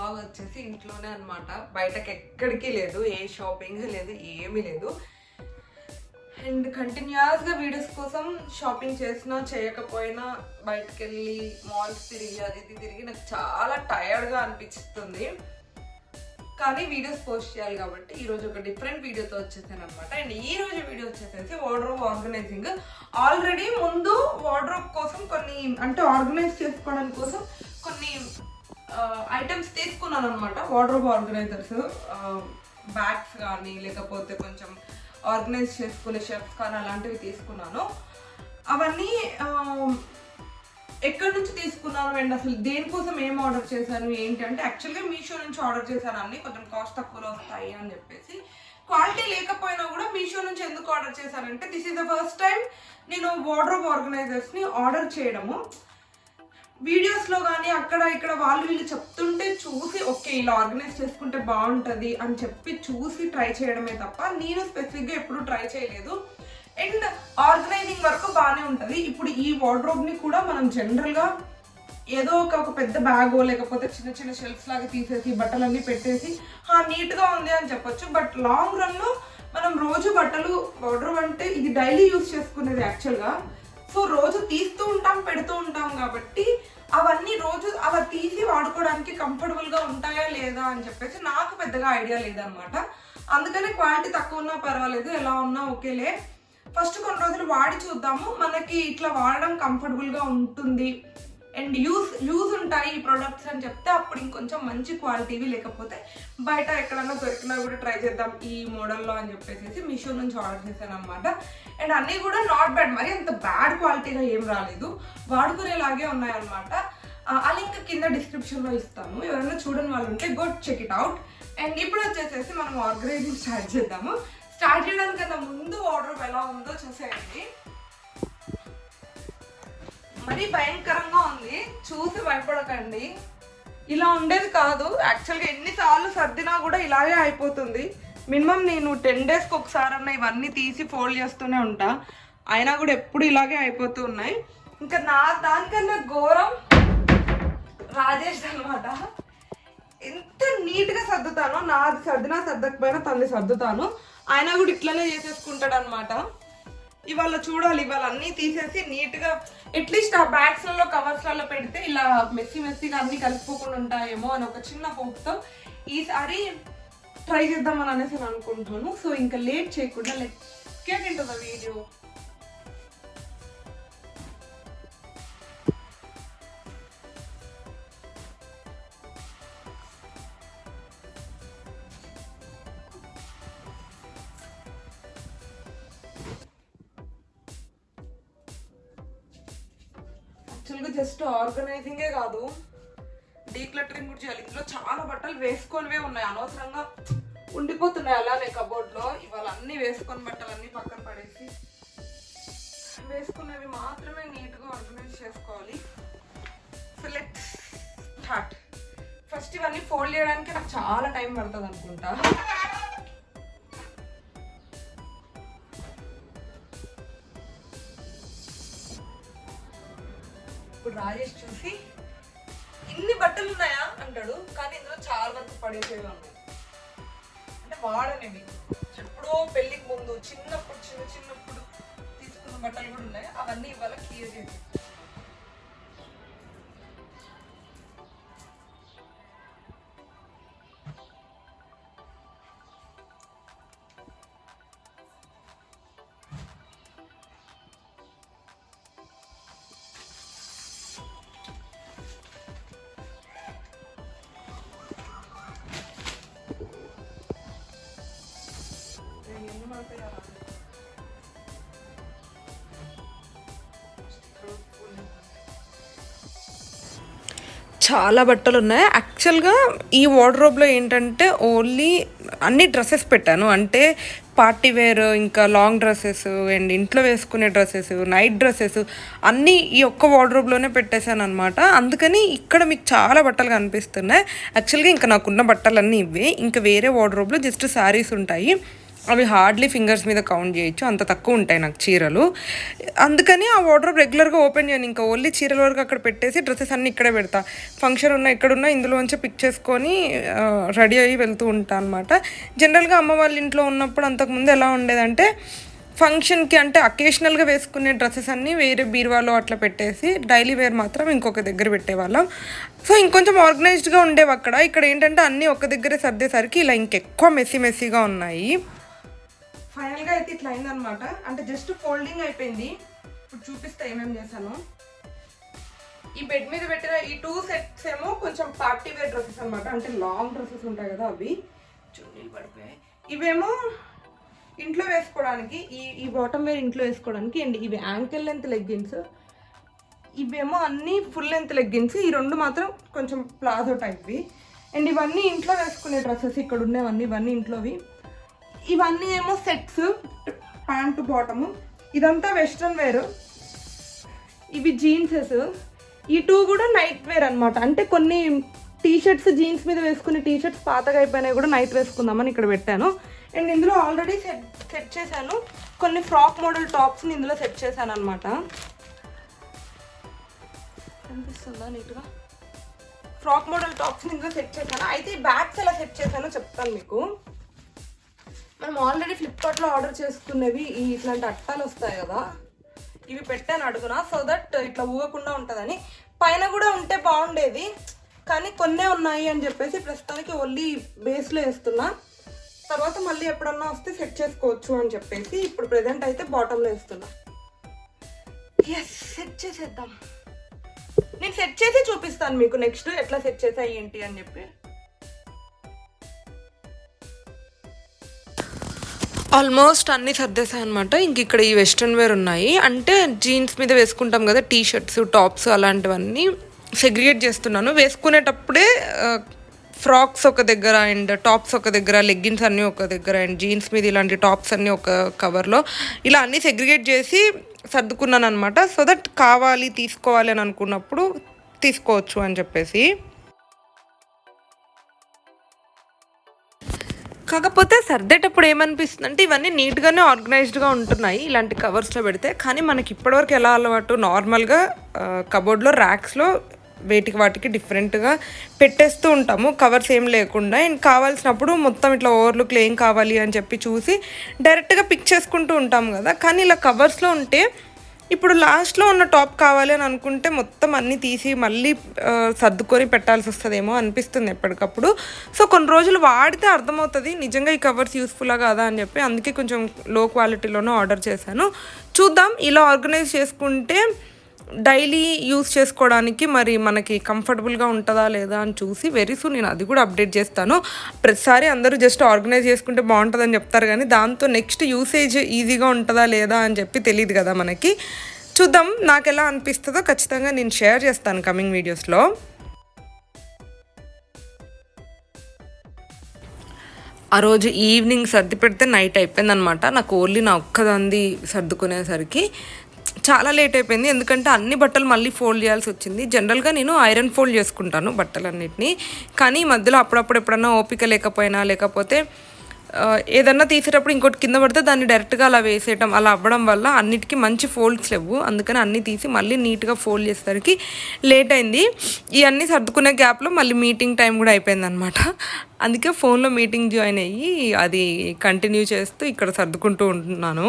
Vlog వచ్చేసి ఇంట్లోనే అనమాట. బయటకు ఎక్కడికి లేదు, ఏ షాపింగ్ లేదు, ఏమీ లేదు. అండ్ కంటిన్యూస్గా వీడియోస్ కోసం షాపింగ్ చేసినా చేయకపోయినా బయటకు వెళ్ళి మాల్స్ తిరిగి అది ఇది తిరిగి నాకు చాలా టైర్డ్గా అనిపిస్తుంది. కానీ వీడియోస్ పోస్ట్ చేయాలి కాబట్టి ఈరోజు ఒక డిఫరెంట్ వీడియోతో వచ్చేసాను అనమాట. అండ్ ఈ రోజు వీడియో వచ్చేసేసి వార్డ్రోబ్ ఆర్గనైజింగ్. ఆల్రెడీ ముందు వార్డ్రోబ్ కోసం కొన్ని అంటే ఆర్గనైజ్ చేసుకోవడానికి కోసం కొన్ని ఐటమ్స్ తీసుకున్నాను అనమాట. వార్డ్రోబ్ ఆర్గనైజర్స్, బ్యాగ్స్ కానీ లేకపోతే కొంచెం ఆర్గనైజ్ చేసుకునే షెల్ఫ్స్ కానీ అలాంటివి తీసుకున్నాను. అవన్నీ ఎక్కడి నుంచి తీసుకున్నాను అండ్ అసలు దేనికోసం ఏం ఆర్డర్ చేశాను ఏంటి అంటే యాక్చువల్గా మీషో నుంచి ఆర్డర్ చేశాను. అన్ని కొంచెం కాస్ట్ తక్కువలో వస్తాయి అని చెప్పేసి. క్వాలిటీ లేకపోయినా కూడా మీషో నుంచి ఎందుకు ఆర్డర్ చేశానంటే this is the first time నేను వార్డ్రోబ్ ఆర్గనైజర్స్ని ఆర్డర్ చేయడము. వీడియోస్లో కానీ అక్కడ ఇక్కడ వాళ్ళు వీళ్ళు చెప్తుంటే చూసి ఓకే ఇలా ఆర్గనైజ్ చేసుకుంటే బాగుంటుంది అని చెప్పి చూసి ట్రై చేయడమే తప్ప నేను స్పెసిఫిక్గా ఎప్పుడు ట్రై చేయలేదు. అండ్ ఆర్గనైజింగ్ వరకు బాగానే ఉంటుంది. ఇప్పుడు ఈ వార్డ్రోబ్ని కూడా మనం జనరల్గా ఏదో ఒక పెద్ద బ్యాగో లేకపోతే చిన్న చిన్న షెల్ఫ్స్ లాగా తీసేసి బట్టలన్నీ పెట్టేసి నీట్గా ఉంది అని చెప్పొచ్చు. బట్ లాంగ్ రన్లో మనం రోజు బట్టలు వార్డ్రోబ్ అంటే ఇది డైలీ యూజ్ చేసుకునేది యాక్చువల్గా. సో రోజు తీస్తూ ఉంటాం పెడుతూ ఉంటాం కాబట్టి అవన్నీ రోజు అలా తీసి వాడుకోవడానికి కంఫర్టబుల్గా ఉంటాయా లేదా అని చెప్పేసి నాకు పెద్దగా ఐడియా లేదనమాట. అందుకని క్వాలిటీ తక్కువ ఉన్నా పర్వాలేదు, ఎలా ఉన్నా ఓకేలే, ఫస్ట్ కొన్ని రోజులు వాడి చూద్దాము, మనకి ఇట్లా వాడడం కంఫర్టబుల్గా ఉంటుంది అండ్ యూజ్ ఉంటాయి ఈ ప్రొడక్ట్స్ అని చెప్తే అప్పుడు ఇంకొంచెం మంచి క్వాలిటీవి లేకపోతే బయట ఎక్కడన్నా దొరికినా కూడా ట్రై చేద్దాం ఈ మోడల్లో అని చెప్పేసి మీషో నుంచి ఆర్డర్ చేశాను అనమాట. అండ్ అన్నీ కూడా నాట్ బ్యాడ్, మరి అంత బ్యాడ్ క్వాలిటీగా ఏం రాలేదు, వాడుకునేలాగే ఉన్నాయన్నమాట. ఆ లింక్ కింద డిస్క్రిప్షన్లో ఇస్తాను, ఎవరైనా చూడని వాళ్ళు ఉంటే go check it out. And ఇప్పుడు వచ్చేసేసి మనం ఆర్గనైజింగ్ స్టార్ట్ చేద్దాము. స్టార్ట్ చేయడానికన్నా ముందు వార్డ్రోబ్ ఎలా ఉందో చూసేయండి. మరీ భయంకరంగా ఉంది, చూసి భయపడకండి. ఇలా ఉండేది కాదు యాక్చువల్గా. ఎన్నిసార్లు సర్దినా కూడా ఇలాగే అయిపోతుంది. మినిమం నేను 10 డేస్కి ఒకసారన్నా ఇవన్నీ తీసి ఫోల్డ్ చేస్తూనే ఉంటా, అయినా కూడా ఎప్పుడు ఇలాగే అయిపోతూ ఉన్నాయి. ఇంకా దానికన్నా ఘోరం రాజేష్ అనమాట. ఎంత నీట్గా సర్దుతానో, నాది సర్దినా సర్దకపోయినా తనది సర్దుతాను, ఆయన కూడా ఇట్లనే చేసేసుకుంటాడు అనమాట. ఇవాళ చూడాలి, ఇవాళ అన్నీ తీసేసి నీట్గా అట్లీస్ట్ ఆ బ్యాగ్స్లలో కవర్స్లలో పెడితే ఇలా మెస్సీగా అన్నీ కలిసిపోకుండా ఉంటాయేమో అని ఒక చిన్న హోప్తో ఈసారి ట్రై చేద్దామని అనేసి అనుకుంటున్నాను. సో ఇంకా లేట్ చేయకుండా let's get into the video. యాక్చువల్గా జస్ట్ ఆర్గనైజింగే కాదు, డీక్లటరింగ్ కూడా చేయాలి. ఇందులో చాలా బట్టలు వేసుకొనివే ఉన్నాయి, అనవసరంగా ఉండిపోతున్నాయి అలానే కబోర్డ్లో. ఇవాళ అన్నీ వేసుకొని బట్టలన్నీ పక్కన పడేసి వేసుకునేవి మాత్రమే నీట్గా ఆర్గనైజ్ చేసుకోవాలి. So let's start. ఫస్ట్ ఇవన్నీ ఫోల్డ్ చేయడానికి నాకు చాలా టైం పడుతుంది అనుకుంటా. ఇప్పుడు రాజేష్ చూసి ఇన్ని బట్టలు ఉన్నాయా అంటాడు, కానీ ఇందులో చాలా వరకు పడేసేవి ఉన్నాయి. అంటే వాడనేవి ఎప్పుడో పెళ్ళికి ముందు చిన్నప్పుడు తీసుకున్న బట్టలు కూడా ఉన్నాయి, అవన్నీ ఇవాళ క్లియర్ చేసి. చాలా బట్టలు ఉన్నాయి. యాక్చువల్గా ఈ వార్డ్రోబ్లో ఏంటంటే ఓన్లీ అన్ని డ్రెస్సెస్ పెట్టాను, అంటే పార్టీ వేర్, ఇంకా లాంగ్ డ్రెస్సెస్ అండ్ ఇంట్లో వేసుకునే డ్రెస్సెస్, నైట్ డ్రెస్సెస్ అన్నీ ఈ ఒక్క వార్డ్రోబ్లోనే పెట్టేశాను అనమాట. అందుకని ఇక్కడ మీకు చాలా బట్టలు కనిపిస్తున్నాయి. యాక్చువల్గా ఇంకా నాకున్న బట్టలన్నీ ఇవే, ఇంకా వేరే వార్డ్రోబ్లో జస్ట్ శారీస్ ఉంటాయి. అవి హార్డ్లీ ఫింగర్స్ మీద కౌంట్ చేయొచ్చు, అంత తక్కువ ఉంటాయి నాకు చీరలు. అందుకని ఆ వార్డ్రోబ్ రెగ్యులర్గా ఓపెన్ చేయను, ఇంకా ఓన్లీ చీరల వరకు అక్కడ పెట్టేసి డ్రెస్సెస్ అన్నీ ఇక్కడే పెడతా. ఫంక్షన్ ఉన్నా ఎక్కడున్నా ఇందులోంచి పిక్ చేసుకొని రెడీ అయ్యి వెళ్తూ ఉంటాను అనమాట. జనరల్గా అమ్మ వాళ్ళ ఇంట్లో ఉన్నప్పుడు అంతకుముందు ఎలా ఉండేదంటే ఫంక్షన్కి అంటే అకేషనల్గా వేసుకునే డ్రెస్సెస్ అన్నీ వేరే బీరువాలో అట్లా పెట్టేసి డైలీ వేర్ మాత్రం ఇంకొక దగ్గర పెట్టేవాళ్ళం. సో ఇంకొంచెం ఆర్గనైజ్డ్గా ఉండేవి అక్కడ. ఇక్కడ ఏంటంటే అన్నీ ఒక దగ్గరే సర్దేసరికి ఇలా ఇంకెక్కువ మెస్సీగా ఉన్నాయి. ఫైనల్గా అయితే ఇట్లా అయిందనమాట. అంటే జస్ట్ ఫోల్డింగ్ అయిపోయింది. ఇప్పుడు చూపిస్తా ఏమేమి చేశాను. ఈ బెడ్ మీద పెట్టిన ఈ 2 సెట్స్ ఏమో కొంచెం పార్టీ వేర్ డ్రెస్సెస్ అనమాట, అంటే లాంగ్ డ్రెస్సెస్ ఉంటాయి కదా అవి, చున్నీలు పడిపోయాయి. ఇవేమో ఇంట్లో వేసుకోవడానికి, ఈ బాటమ్ వేర్ ఇంట్లో వేసుకోవడానికి. అండ్ ఇవి యాంకిల్ లెంత్ లెగ్గిన్స్, ఇవేమో అన్నీ ఫుల్ లెంత్ లెగ్గిన్స్. ఈ 2 మాత్రం కొంచెం ప్లాజో టైప్వి. అండ్ ఇవన్నీ ఇంట్లో వేసుకునే డ్రెస్సెస్, ఇక్కడ ఉండేవన్నీ ఇవన్నీ ఇంట్లోవి. ఇవన్నీ ఏమో సెట్స్, ప్యాంటు బాటము. ఇదంతా వెస్ట్రన్ వేర్. ఇవి జీన్సెస్. ఈ 2 కూడా నైట్ వేర్ అనమాట. అంటే కొన్ని టీషర్ట్స్ జీన్స్ మీద వేసుకునే టీషర్ట్స్ పాతగా అయిపోయినాయి కూడా నైట్ వేసుకుందామని ఇక్కడ పెట్టాను. అండ్ ఇందులో ఆల్రెడీ సెట్ చేశాను కొన్ని ఫ్రాక్ మోడల్ టాప్స్ని ఇందులో సెట్ చేశాను అనమాట. కనిపిస్తుందా నీట్గా? ఫ్రాక్ మోడల్ టాప్స్ని ఇందులో సెట్ చేశాను. అయితే ఈ బ్యాగ్స్ ఎలా సెట్ చేశానో చెప్తాను మీకు. మనం ఆల్రెడీ ఫ్లిప్కార్ట్లో ఆర్డర్ చేసుకునేవి ఇట్లాంటి అట్టాలు వస్తాయి కదా, ఇవి పెట్టాను అడుగున, సో దట్ ఇట్లా ఊగకుండా ఉంటుందని. పైన కూడా ఉంటే బాగుండేది కానీ కొన్నే ఉన్నాయి అని చెప్పేసి ప్రస్తుతానికి ఓన్లీ బేస్లో వేస్తున్నా. తర్వాత మళ్ళీ ఎప్పుడన్నా వస్తే సెట్ చేసుకోవచ్చు అని చెప్పేసి ఇప్పుడు ప్రెజెంట్ అయితే బాటంలో వేస్తున్నా. ఎస్, సెట్ చేసేద్దాం. నేను సెట్ చేసి చూపిస్తాను మీకు నెక్స్ట్ ఎట్లా సెట్ చేసాయి ఏంటి అని చెప్పి. ఆల్మోస్ట్ అన్నీ సర్దేశాయి అనమాట. ఇంక ఇక్కడ ఈ వెస్ట్రన్ వేర్ ఉన్నాయి. అంటే జీన్స్ మీద వేసుకుంటాం కదా టీ షర్ట్స్, టాప్స్, అలాంటివన్నీ సెగ్రిగేట్ చేస్తున్నాను. వేసుకునేటప్పుడే ఫ్రాక్స్ ఒక దగ్గర, అండ్ టాప్స్ ఒక దగ్గర, లెగ్గిన్స్ అన్నీ ఒక దగ్గర, అండ్ జీన్స్ మీద ఇలాంటి టాప్స్ అన్నీ ఒక కవర్లో, ఇలా అన్నీ సెగ్రిగేట్ చేసి సర్దుకున్నాను అనమాట. సో దట్ కావాలి తీసుకోవాలి అని అనుకున్నప్పుడు తీసుకోవచ్చు అని చెప్పేసి. కాకపోతే సర్దేటప్పుడు ఏమనిపిస్తుంది అంటే ఇవన్నీ నీట్గానే ఆర్గనైజ్డ్గా ఉంటున్నాయి ఇలాంటి కవర్స్లో పెడితే. కానీ మనకి ఇప్పటివరకు ఎలా అలవాటు, నార్మల్గా కబోర్డ్లో ర్యాక్స్లో వాటికి డిఫరెంట్గా పెట్టేస్తూ ఉంటాము కవర్స్ ఏం లేకుండా. అండ్ కావాల్సినప్పుడు మొత్తం ఇట్లా ఓవర్లుక్లో ఏం కావాలి అని చెప్పి చూసి డైరెక్ట్గా పిక్ చేసుకుంటూ ఉంటాము కదా. కానీ ఇలా కవర్స్లో ఉంటే ఇప్పుడు లాస్ట్లో ఉన్న టాప్ కావాలి అని అనుకుంటే మొత్తం అన్నీ తీసి మళ్ళీ సర్దుకొని పెట్టాల్సి వస్తుందేమో అనిపిస్తుంది ఎప్పటికప్పుడు. సో కొన్ని రోజులు వాడితే అర్థమవుతుంది నిజంగా ఈ కవర్స్ యూస్ఫుల్గా కాదా అని చెప్పి. అందుకే కొంచెం లో క్వాలిటీలోనూ ఆర్డర్ చేశాను. చూద్దాం ఇలా ఆర్గనైజ్ చేసుకుంటే డైలీ యూస్ చేసుకోవడానికి మరి మనకి కంఫర్టబుల్గా ఉంటుందా లేదా అని చూసి వెరీ సూన్ నేను అది కూడా అప్డేట్ చేస్తాను. ప్రతిసారి అందరూ జస్ట్ ఆర్గనైజ్ చేసుకుంటే బాగుంటుందని చెప్తారు కానీ దాంతో నెక్స్ట్ యూసేజ్ ఈజీగా ఉంటుందా లేదా అని చెప్పి తెలియదు కదా మనకి. చూద్దాం, నాకు ఎలా అనిపిస్తుందో ఖచ్చితంగా నేను షేర్ చేస్తాను కమింగ్ వీడియోస్లో. ఆ రోజు ఈవినింగ్ సర్ది పెడితే నైట్ అయిపోయిందనమాట. నాకు ఓన్లీ నా ఒక్కదాంది సర్దుకునేసరికి చాలా లేట్ అయిపోయింది. ఎందుకంటే అన్ని బట్టలు మళ్ళీ ఫోల్డ్ చేయాల్సి వచ్చింది. జనరల్గా నేను ఐరన్ ఫోల్డ్ చేసుకుంటాను బట్టలన్నిటినీ, కానీ ఈ మధ్యలో అప్పుడప్పుడు ఎప్పుడన్నా ఓపిక లేకపోతే ఏదన్నా తీసేటప్పుడు ఇంకోటి కింద పడితే దాన్ని డైరెక్ట్గా అలా వేసేయటం అలా అవ్వడం వల్ల అన్నిటికీ మంచి ఫోల్డ్స్ లేవు. అందుకని అన్నీ తీసి మళ్ళీ నీట్గా ఫోల్డ్ చేసేసరికి లేట్ అయింది. ఇవన్నీ సర్దుకునే గ్యాప్లో మళ్ళీ మీటింగ్ టైం కూడా అయిపోయింది అనమాట. అందుకే ఫోన్లో మీటింగ్ జాయిన్ అయ్యి అది కంటిన్యూ చేస్తూ ఇక్కడ సర్దుకుంటూ ఉంటున్నాను.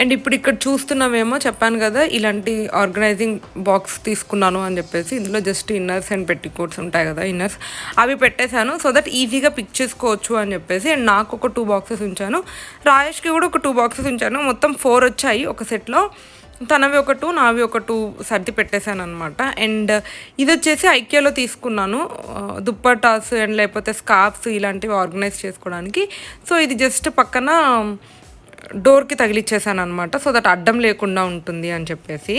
అండ్ ఇప్పుడు ఇక్కడ చూస్తున్నామేమో చెప్పాను కదా ఇలాంటి ఆర్గనైజింగ్ బాక్స్ తీసుకున్నాను అని చెప్పేసి. ఇందులో జస్ట్ ఇన్నర్స్ అండ్ పెట్టికోట్స్ ఉంటాయి కదా, ఇన్నర్స్ అవి పెట్టేశాను సో దట్ ఈజీగా పిక్ చేసుకోవచ్చు అని చెప్పేసి. అండ్ నాకు ఒక 2 బాక్సెస్ ఉంచాను, రాయేష్కి కూడా ఒక 2 బాక్సెస్ ఉంచాను. మొత్తం 4 వచ్చాయి ఒక సెట్లో. తనవి ఒక 2, నావి ఒక 2 సర్ది పెట్టేశాను అనమాట. అండ్ ఇది వచ్చేసి ఐకియాలో తీసుకున్నాను, దుప్పటాస్ అండ్ లేకపోతే స్కార్ఫ్స్ ఇలాంటివి ఆర్గనైజ్ చేసుకోవడానికి. సో ఇది జస్ట్ పక్కన డోర్కి తగిలిచ్చేసాను అనమాట, సో దట్ అడ్డం లేకుండా ఉంటుంది అని చెప్పేసి.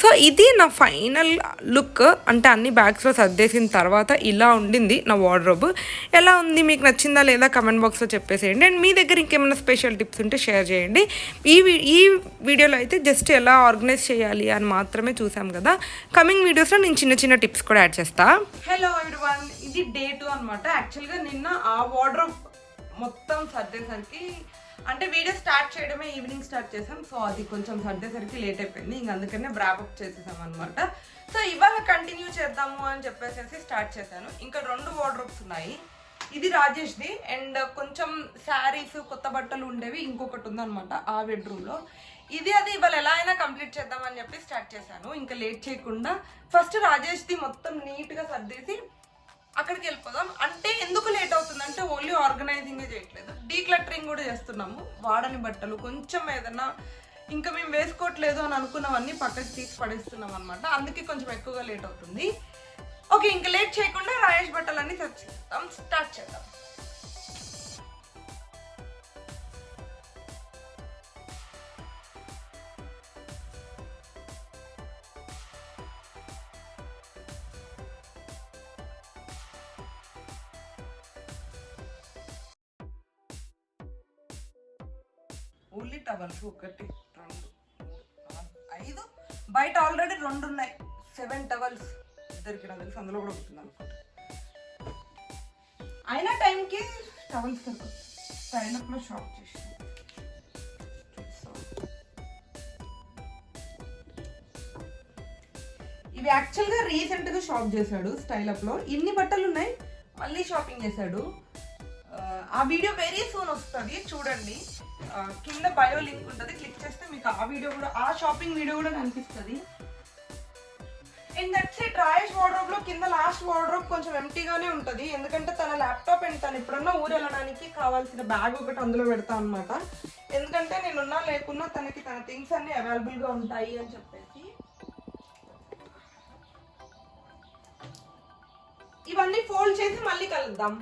సో ఇది నా ఫైనల్ లుక్. అంటే అన్ని బ్యాగ్స్లో సర్దేసిన తర్వాత ఇలా ఉండింది నా వార్డ్రోబ్. ఎలా ఉంది, మీకు నచ్చిందా లేదా కమెంట్ బాక్స్లో చెప్పేసేయండి. అండ్ మీ దగ్గర ఇంకేమైనా స్పెషల్ టిప్స్ ఉంటే షేర్ చేయండి. ఈ వీడియోలో అయితే జస్ట్ ఎలా ఆర్గనైజ్ చేయాలి అని మాత్రమే చూసాం కదా. కమింగ్ వీడియోస్లో నేను చిన్న చిన్న టిప్స్ కూడా యాడ్ చేస్తా. హలో ఎవ్రీవన్, ఇది డే 2 అనమాట. యాక్చువల్గా నిన్న ఆ వార్డ్రోబ్ మొత్తం సర్దేసరికి, అంటే వీడియో స్టార్ట్ చేయడమే ఈవినింగ్ స్టార్ట్ చేసాం, సో అది కొంచెం సర్దేసరికి లేట్ అయిపోయింది. ఇంక అందుకనే బ్రాపప్ చేసేసాం అనమాట. సో ఇవాళ కంటిన్యూ చేద్దాము అని చెప్పేసి స్టార్ట్ చేశాను. ఇంకా 2 వార్డ్రోబ్స్ ఉన్నాయి. ఇది రాజేష్ది, అండ్ కొంచెం శారీస్ కొత్త బట్టలు ఉండేవి ఇంకొకటి ఉందన్నమాట ఆ బెడ్రూమ్లో. అది ఇవాళ ఎలా అయినా కంప్లీట్ చేద్దామని చెప్పి స్టార్ట్ చేశాను. ఇంకా లేట్ చేయకుండా ఫస్ట్ రాజేష్ది మొత్తం నీట్గా సర్దేసి అక్కడికి వెళ్ళిపోదాం. అంటే ఎందుకు లేట్ అవుతుంది అంటే ఓన్లీ ఆర్గనైజింగే చేయట్లేదు, డీక్లటరింగ్ కూడా చేస్తున్నాము. వాడని బట్టలు కొంచెం ఏదన్నా ఇంకా మేము వేసుకోవట్లేదు అని అనుకున్నవన్నీ పక్కకి తీసి పడేస్తున్నాం అనమాట. అందుకే కొంచెం ఎక్కువగా లేట్ అవుతుంది. ఓకే, ఇంకా లేట్ చేయకుండా రాయేష్ బట్టలన్నీ స్టార్ట్ చేద్దాం. ఓన్లీ టవల్స్ 1 2 3 4 5, బయట ఆల్రెడీ 2 ఉన్నాయి. 7 టవల్స్ ఇద్దరికి నాకు తెలిసి అందులో కూడా ఉంటుంది అనుకుంటా. అయినా టైంకి టవల్స్ దొరుకుతుంది. స్టైలప్లో షాప్ చేసి ఇవి యాక్చువల్గా రీసెంట్గా షాప్ చేశాడు స్టైలప్లో. ఇన్ని బట్టలు ఉన్నాయి, మళ్ళీ షాపింగ్ చేశాడు. ఆ వీడియో వెరీ సూన్ వస్తుంది, చూడండి. కింద బయో లింక్ ఉంటుంది, క్లిక్ చేస్తే మీకు ఆ వీడియో కూడా, ఆ షాపింగ్ వీడియో కూడా కనిపిస్తుంది. And that's it. రాయేష్ వార్డ్రోబ్లో కింద లాస్ట్ వార్డ్రోబ్ కొంచెం ఎంటీగానే ఉంటుంది, ఎందుకంటే తన ల్యాప్టాప్ అండ్ తను ఎప్పుడన్నా ఊరు వెళ్ళడానికి కావాల్సిన బ్యాగ్ ఒకటి అందులో పెడతా అనమాట. ఎందుకంటే నేనున్నా లేకున్నా తనకి తన థింగ్స్ అన్ని అవైలబుల్గా ఉంటాయి అని చెప్పేసి. ఇవన్నీ ఫోల్డ్ చేసి మళ్ళీ కలుద్దాం.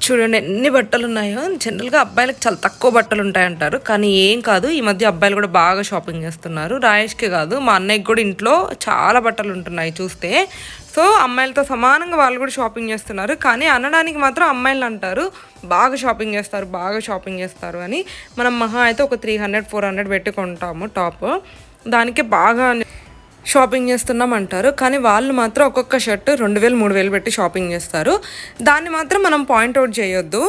చూడండి ఎన్ని బట్టలు ఉన్నాయో. జనరల్గా అబ్బాయిలకు చాలా తక్కువ బట్టలు ఉంటాయంటారు, కానీ ఏం కాదు. ఈ మధ్య అబ్బాయిలు కూడా బాగా షాపింగ్ చేస్తున్నారు. రాయేష్కే కాదు, మా అన్నయ్యకి కూడా ఇంట్లో చాలా బట్టలు ఉంటున్నాయి చూస్తే. సో అమ్మాయిలతో సమానంగా వాళ్ళు కూడా షాపింగ్ చేస్తున్నారు. కానీ అనడానికి మాత్రం అమ్మాయిలు అంటారు బాగా షాపింగ్ చేస్తారు అని. మనం మహా అయితే ఒక 300-400 పెట్టి కొంటాము టాప్, దానికి బాగా షాపింగ్ చేస్తున్నాం అంటారు. కానీ వాళ్ళు మాత్రం ఒక్కొక్క షర్ట్ 2000-3000 పెట్టి షాపింగ్ చేస్తారు. దాన్ని మాత్రం మనం పాయింట్అవుట్ చేయొద్దు.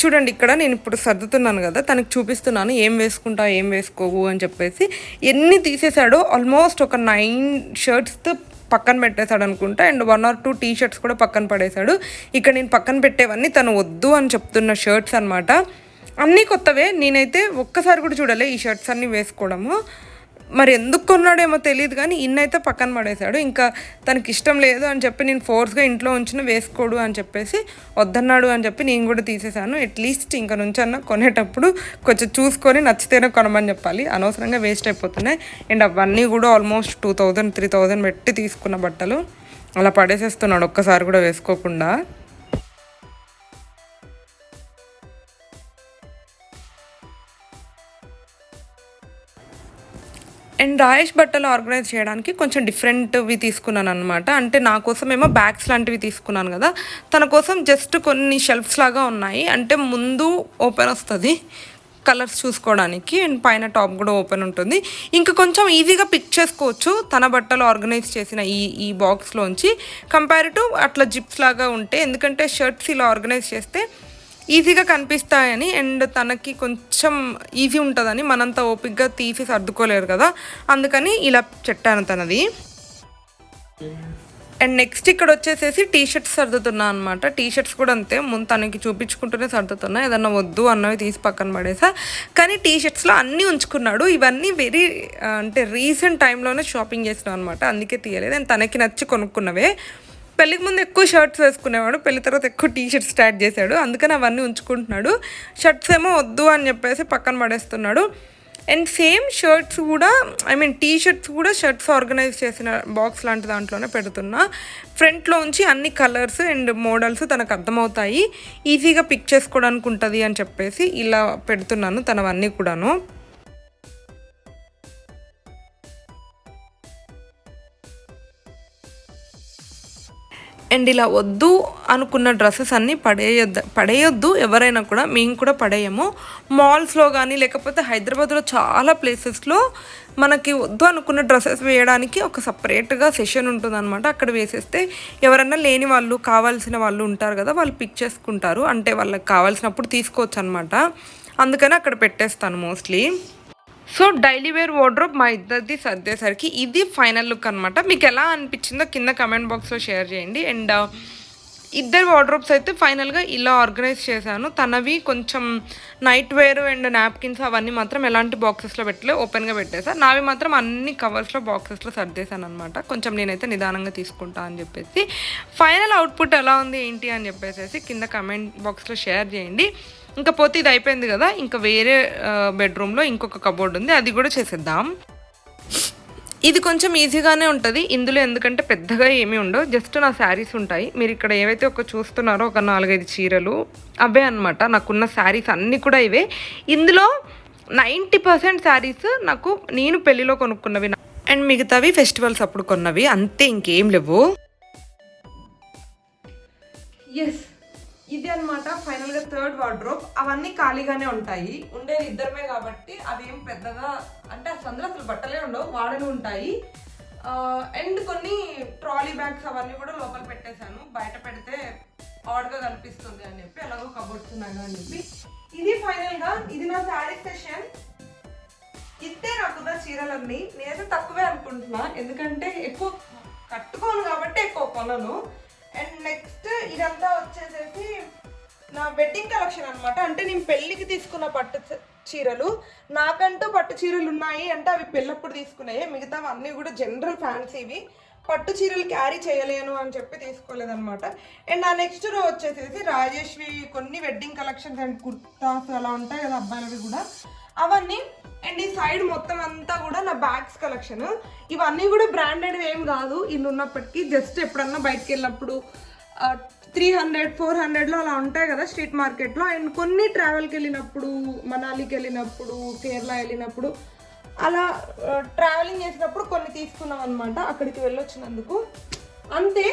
చూడండి, ఇక్కడ నేను ఇప్పుడు సర్దుతున్నాను కదా, తనకి చూపిస్తున్నాను ఏం వేసుకుంటావు ఏం వేసుకోవు అని చెప్పేసి. ఎన్ని తీసేసాడో, ఆల్మోస్ట్ ఒక 9 షర్ట్స్ పక్కన పెట్టేశాడు అనుకుంటా. అండ్ 1 or 2 టీ షర్ట్స్ కూడా పక్కన పడేశాడు. ఇక్కడ నేను పక్కన పెట్టేవన్నీ తను వద్దు అని చెప్తున్న షర్ట్స్ అనమాట. అన్నీ కొత్తవే, నేనైతే ఒక్కసారి కూడా చూడలే ఈ షర్ట్స్ అన్నీ వేసుకోవడము. మరి ఎందుకు కొన్నాడేమో తెలియదు, కానీ ఇన్నైతే పక్కన పడేశాడు. ఇంకా తనకి ఇష్టం లేదు అని చెప్పి నేను ఫోర్స్గా ఇంట్లో ఉంచిన వేసుకోడు అని చెప్పేసి వద్దన్నాడు అని చెప్పి నేను కూడా తీసేశాను. అట్లీస్ట్ ఇంకా నుంచన్నా కొనేటప్పుడు కొంచెం చూసుకొని నచ్చితేనే కొనమని చెప్పాలి, అనవసరంగా వేస్ట్ అయిపోతున్నాయి. అండ్ అవన్నీ కూడా ఆల్మోస్ట్ 2000-3000 పెట్టి తీసుకున్న బట్టలు అలా పడేసేస్తున్నాడు ఒక్కసారి కూడా వేసుకోకుండా. అండ్ రాయేష్ బట్టలు ఆర్గనైజ్ చేయడానికి కొంచెం డిఫరెంట్వి తీసుకున్నాను అనమాట. అంటే నా కోసం ఏమో బ్యాగ్స్ లాంటివి తీసుకున్నాను కదా, తన కోసం జస్ట్ కొన్ని షెల్ఫ్స్ లాగా ఉన్నాయి. అంటే ముందు ఓపెన్ వస్తుంది కలర్స్ చూసుకోవడానికి, అండ్ పైన టాప్ కూడా ఓపెన్ ఉంటుంది. ఇంకా కొంచెం ఈజీగా పిక్ చేసుకోవచ్చు తన బట్టలు ఆర్గనైజ్ చేసిన ఈ బాక్స్లోంచి, కంపారిటివ్ అట్లా జిప్స్ లాగా ఉంటే. ఎందుకంటే షర్ట్స్ ఇలా ఆర్గనైజ్ చేస్తే ఈజీగా కనిపిస్తాయని, అండ్ తనకి కొంచెం ఈజీ ఉంటుందని, మనంతా ఓపిక్గా తీసి సర్దుకోలేరు కదా, అందుకని ఇలా చెట్టాను తనది. అండ్ నెక్స్ట్ ఇక్కడ వచ్చేసేసి టీ షర్ట్స్ సర్దుతున్నా అనమాట. టీ షర్ట్స్ కూడా అంతే, ముందు తనకి చూపించుకుంటూనే సర్దుతున్నా, ఏదన్నా వద్దు అన్నవి తీసి పక్కన పడేసా. కానీ టీ షర్ట్స్లో అన్నీ ఉంచుకున్నాడు. ఇవన్నీ వెరీ అంటే రీసెంట్ టైంలోనే షాపింగ్ చేసినాం అనమాట, అందుకే తీయలేదు. అండ్ తనకి నచ్చి కొనుక్కున్నవే. పెళ్ళికి ముందు ఎక్కువ షర్ట్స్ వేసుకునేవాడు, పెళ్లి తర్వాత ఎక్కువ టీ షర్ట్స్ స్టార్ట్ చేశాడు, అందుకని అవన్నీ ఉంచుకుంటున్నాడు. షర్ట్స్ ఏమో వద్దు అని చెప్పేసి పక్కన పడేస్తున్నాడు. అండ్ సేమ్ షర్ట్స్ కూడా టీ షర్ట్స్ కూడా షర్ట్స్ ఆర్గనైజ్ చేసిన బాక్స్ లాంటి దాంట్లోనే పెడుతున్నా. ఫ్రంట్లోంచి అన్ని కలర్స్ అండ్ మోడల్స్ తనకు అర్థమవుతాయి, ఈజీగా పిక్ చేసుకోవడానికి ఉంటుంది అని చెప్పేసి ఇలా పెడుతున్నాను తనవన్నీ కూడాను. అండ్ ఇలా వద్దు అనుకున్న డ్రెస్సెస్ అన్నీ పడేయొద్దు ఎవరైనా కూడా, మేము కూడా పడేయము. మాల్స్లో కానీ లేకపోతే హైదరాబాద్లో చాలా ప్లేసెస్లో మనకి వద్దు అనుకున్న డ్రెస్సెస్ వేయడానికి ఒక సపరేట్గా సెషన్ ఉంటుందన్నమాట. అక్కడ వేసేస్తే ఎవరన్నా లేని వాళ్ళు కావాల్సిన వాళ్ళు ఉంటారు కదా, వాళ్ళు పిక్ చేసుకుంటారు, అంటే వాళ్ళకి కావాల్సినప్పుడు తీసుకోవచ్చు అనమాట. అందుకని అక్కడ పెట్టేస్తాను mostly. So daily wear wardrobe మా ఇద్దరిది సర్దేసరికి ఇది ఫైనల్ లుక్ అనమాట. మీకు ఎలా అనిపించిందో కింద కమెంట్ బాక్స్లో షేర్ చేయండి. అండ్ ఇద్దరు వార్డ్రోబ్స్ అయితే ఫైనల్గా ఇలా ఆర్గనైజ్ చేశాను. తనవి కొంచెం నైట్ వేర్ అండ్ నాప్కిన్స్ అవన్నీ మాత్రం ఎలాంటి బాక్సెస్లో పెట్టలే, ఓపెన్గా పెట్టేసాను. నావి మాత్రం అన్ని కవర్స్లో బాక్సెస్లో సర్దేశాను అనమాట. కొంచెం నేనైతే నిదానంగా తీసుకుంటా అని చెప్పేసి. ఫైనల్ అవుట్పుట్ ఎలా ఉంది ఏంటి అని చెప్పేసి కింద కమెంట్ బాక్స్లో షేర్ చేయండి. ఇంకా పోతే ఇది అయిపోయింది కదా, ఇంకా వేరే బెడ్రూమ్లో ఇంకొక కబోర్డ్ ఉంది, అది కూడా చేసేద్దాం. ఇది కొంచెం ఈజీగానే ఉంటుంది ఇందులో, ఎందుకంటే పెద్దగా ఏమీ ఉండవు, జస్ట్ నా శారీస్ ఉంటాయి. మీరు ఇక్కడ ఏవైతే చూస్తున్నారో ఒక 4-5 చీరలు అవే అనమాట. నాకున్న శారీస్ అన్నీ కూడా ఇవే. ఇందులో 90% శారీస్ నేను పెళ్ళిలో కొనుక్కున్నవి అండ్ మిగతావి ఫెస్టివల్స్ అప్పుడు కొన్నవి, అంతే, ఇంకేం లేవు. ఎస్, ఇది అనమాట ఫైనల్గా థర్డ్ వార్డ్రోబ్. అవన్నీ ఖాళీగానే ఉంటాయి, ఉండేది ఇద్దరమే కాబట్టి అవేం పెద్దగా అంటే అసలు బట్టలే ఉండవు, వాడని ఉంటాయి. అండ్ కొన్ని ట్రాలీ బ్యాగ్స్ అవన్నీ కూడా లోపల పెట్టేశాను, బయట పెడితే ఆడ్గా కనిపిస్తుంది అని చెప్పి, అలాగో కబోర్డ్స్ ఉన్నాను అని చెప్పి. ఇది ఫైనల్గా ఇది నా శారీ సెషన్. ఇస్తే నాకున్న చీరలన్నీ నేనైతే తక్కువే అనుకుంటున్నా, ఎందుకంటే ఎక్కువ కట్టుకోను కాబట్టి ఎక్కువ కొనను. అండ్ నెక్స్ట్ ఇదంతా వచ్చేసేసి నా వెడ్డింగ్ కలెక్షన్ అనమాట. అంటే నేను పెళ్ళికి తీసుకున్న పట్టు చీరలు, నాకంటూ పట్టు చీరలు ఉన్నాయి అంటే అవి పెళ్ళప్పుడు తీసుకున్నాయి, మిగతా అన్నీ కూడా జనరల్ ఫ్యాన్సీవి. పట్టు చీరలు క్యారీ చేయలేను అని చెప్పి తీసుకోలేదనమాట. అండ్ నా నెక్స్ట్ రో వచ్చేసేసి రాజేష్వి కొన్ని వెడ్డింగ్ కలెక్షన్స్ అండ్ కుర్తాస్ అలా ఉంటాయి కదా అబ్బాయిలవి కూడా, అవన్నీ. అండ్ ఈ సైడ్ మొత్తం అంతా కూడా నా బ్యాగ్స్ కలెక్షన్. ఇవన్నీ కూడా బ్రాండెడ్ ఏం కాదు, ఇల్లు ఉన్నప్పటికీ జస్ట్ ఎప్పుడన్నా బయటకు వెళ్ళినప్పుడు 300-400లో అలా ఉంటాయి కదా స్ట్రీట్ మార్కెట్లో. అండ్ కొన్ని ట్రావెల్కి వెళ్ళినప్పుడు, మనాలికి వెళ్ళినప్పుడు, కేరళ వెళ్ళినప్పుడు, అలా ట్రావెలింగ్ చేసినప్పుడు కొన్ని తీసుకున్నాం అనమాట, అక్కడికి వెళ్ళొచ్చినందుకు. అంతే.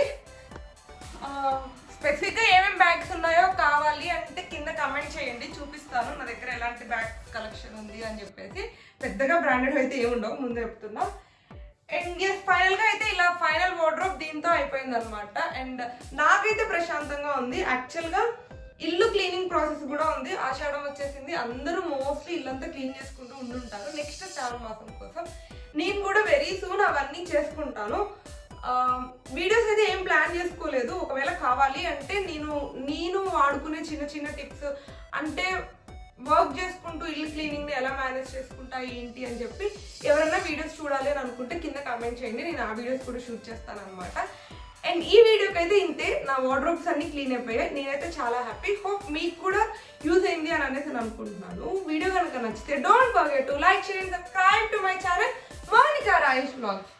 స్పెసిఫిక్గా ఏమేమి బ్యాగ్స్ ఉన్నాయో కావాలి అంటే కింద కమెంట్ చేయండి, చూపిస్తాను నా దగ్గర ఎలాంటి బ్యాగ్ కలెక్షన్ ఉంది అని చెప్పేసి. పెద్దగా బ్రాండెడ్ అయితే ఏముండవు, ముందే చెప్తున్నా. అండ్ ఫైనల్గా అయితే ఇలా ఫైనల్ వార్డ్రోబ్ దీంతో అయిపోయింది అనమాట. అండ్ నాకైతే ప్రశాంతంగా ఉంది. యాక్చువల్గా ఇల్లు క్లీనింగ్ ప్రాసెస్ కూడా ఉంది, ఆషాఢం వచ్చేసింది, అందరూ మోస్ట్లీ ఇల్లంతా క్లీన్ చేసుకుంటూ ఉండుంటారు నెక్స్ట్ శ్రావణ మాసం కోసం. నేను కూడా వెరీ సూన్ అవన్నీ చేసుకుంటాను. వీడియోస్ అయితే ఏం ప్లాన్ చేసుకోలేదు, ఒకవేళ కావాలి అంటే నేను వాడుకునే చిన్న టిప్స్, అంటే వర్క్ చేసుకుంటూ ఇల్లు క్లీనింగ్ని ఎలా మేనేజ్ చేసుకుంటా ఏంటి అని చెప్పి ఎవరైనా వీడియోస్ చూడాలి అని అనుకుంటే కింద కామెంట్ చేయండి, నేను ఆ వీడియోస్ కూడా షూట్ చేస్తాను అనమాట. అండ్ ఈ వీడియోకి అయితే ఇంతే, నా వార్డ్రోబ్స్ అన్ని క్లీన్ అయిపోయాయి, నేనైతే చాలా హ్యాపీ. హోప్ మీకు కూడా యూజ్ అయింది అని అనేసి నేను అనుకుంటున్నాను. వీడియో కనుక నచ్చితే don't forget to like, share, subscribe to my channel Mounika Rajesh vlogs.